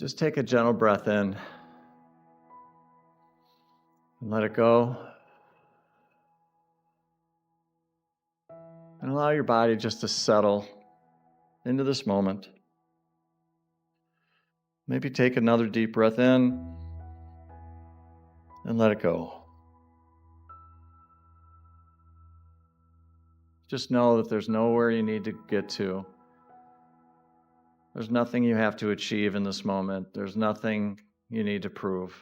Just take a gentle breath in and let it go. And allow your body just to settle into this moment. Maybe take another deep breath in and let it go. Just know that there's nowhere you need to get to. There's nothing you have to achieve in this moment. There's nothing you need to prove.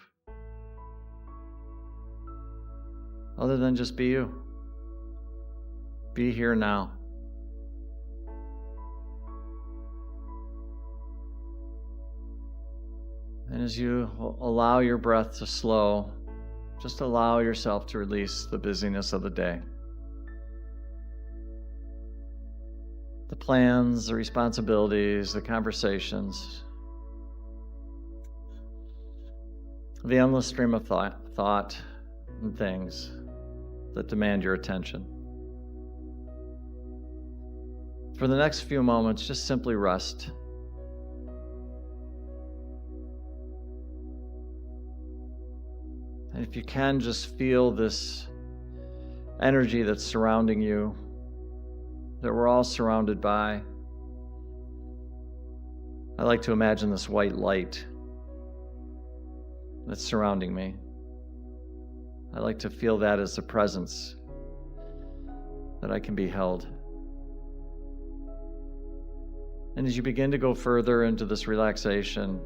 Other than just be you. Be here now. And as you allow your breath to slow, just allow yourself to release the busyness of the day. The plans, the responsibilities, the conversations, the endless stream of thought and things that demand your attention. For the next few moments, just simply rest. And if you can, just feel this energy that's surrounding you, that we're all surrounded by. I like to imagine this white light that's surrounding me. I like to feel that as a presence, that I can be held. And as you begin to go further into this relaxation,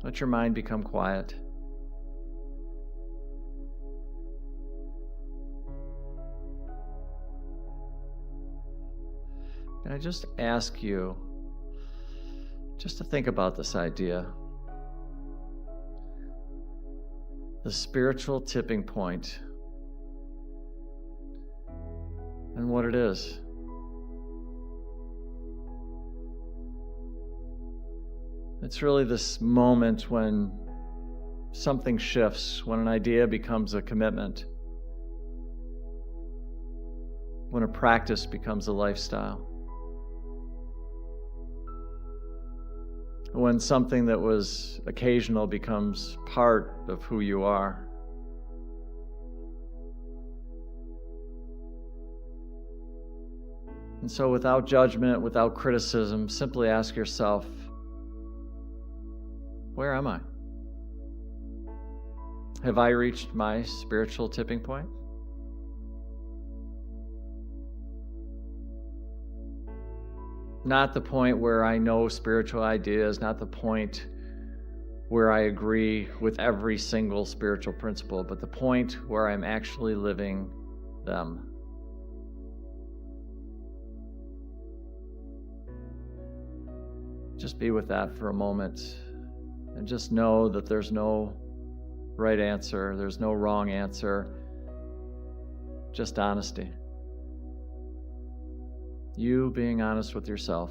let your mind become quiet. And I just ask you just to think about this idea. The spiritual tipping point and what it is. It's really this moment when something shifts, when an idea becomes a commitment, when a practice becomes a lifestyle, when something that was occasional becomes part of who you are. And so without judgment, without criticism, simply ask yourself, where am I? Have I reached my spiritual tipping point? Not the point where I know spiritual ideas, not the point where I agree with every single spiritual principle, but the point where I'm actually living them. Just be with that for a moment and just know that there's no right answer, there's no wrong answer, just honesty. You being honest with yourself.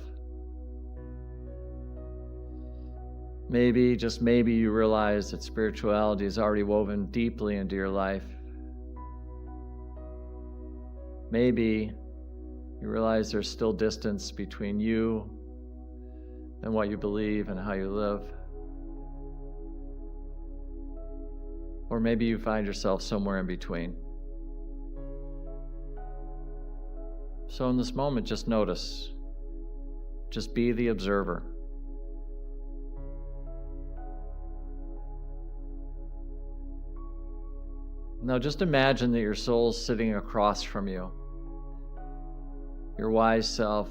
Maybe, just maybe, you realize that spirituality is already woven deeply into your life. Maybe you realize there's still distance between you and what you believe and how you live. Or maybe you find yourself somewhere in between. So in this moment, just notice. Just be the observer. Now just imagine that your soul's sitting across from you. Your wise self,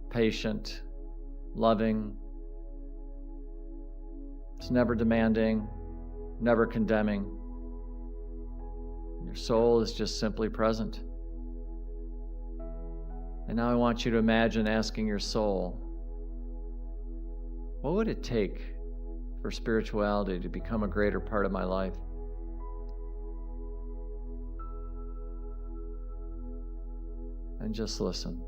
patient, loving. It's never demanding, never condemning. Your soul is just simply present. And now I want you to imagine asking your soul, what would it take for spirituality to become a greater part of my life? And just listen.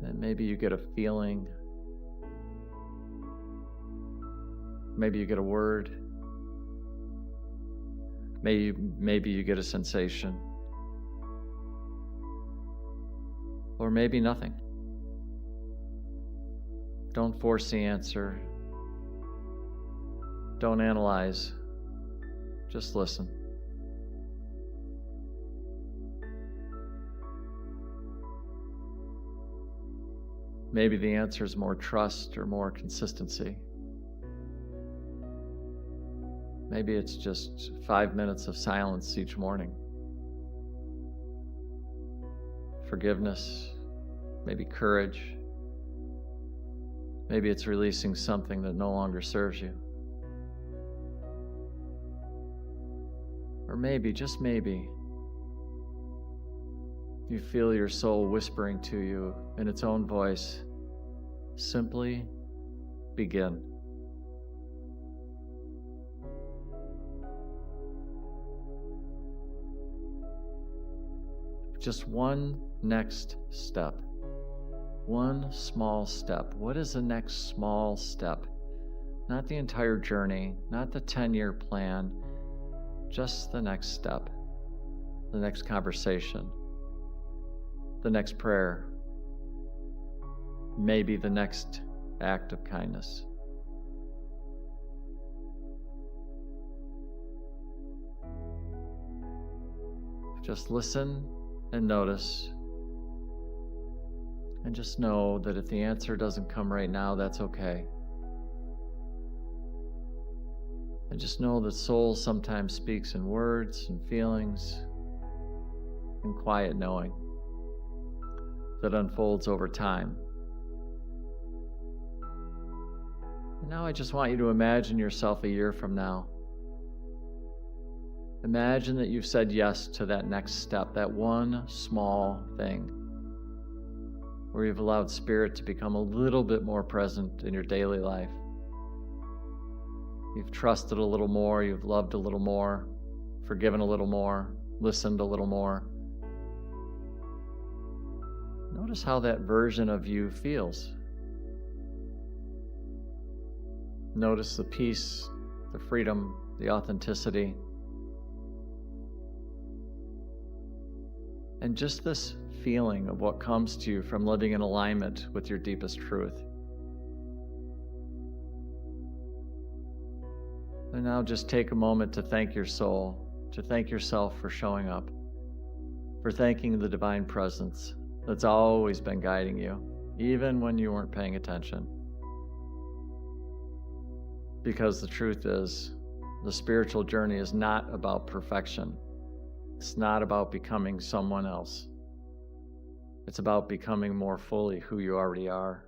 And maybe you get a feeling. Maybe you get a word. Maybe you get a sensation. or maybe nothing. Don't force the answer. Don't analyze. Just listen. Maybe the answer is more trust or more consistency. Maybe it's just 5 minutes of silence each morning. Forgiveness, maybe courage. Maybe it's releasing something that no longer serves you. Or maybe, just maybe, you feel your soul whispering to you in its own voice, simply begin. Just one next step. One small step. What is the next small step? Not the entire journey, not the 10-year plan, just the next step, the next conversation, the next prayer, maybe the next act of kindness. Just listen and notice. And just know that if the answer doesn't come right now, that's okay. And just know that soul sometimes speaks in words and feelings and quiet knowing that unfolds over time. And now I just want you to imagine yourself a year from now. Imagine that you've said yes to that next step, that one small thing, where you've allowed Spirit to become a little bit more present in your daily life. You've trusted a little more, you've loved a little more, forgiven a little more, listened a little more. Notice how that version of you feels. Notice the peace, the freedom, the authenticity. And just this feeling of what comes to you from living in alignment with your deepest truth. And now just take a moment to thank your soul, to thank yourself for showing up, for thanking the divine presence that's always been guiding you, even when you weren't paying attention. Because the truth is, the spiritual journey is not about perfection. It's not about becoming someone else. It's about becoming more fully who you already are.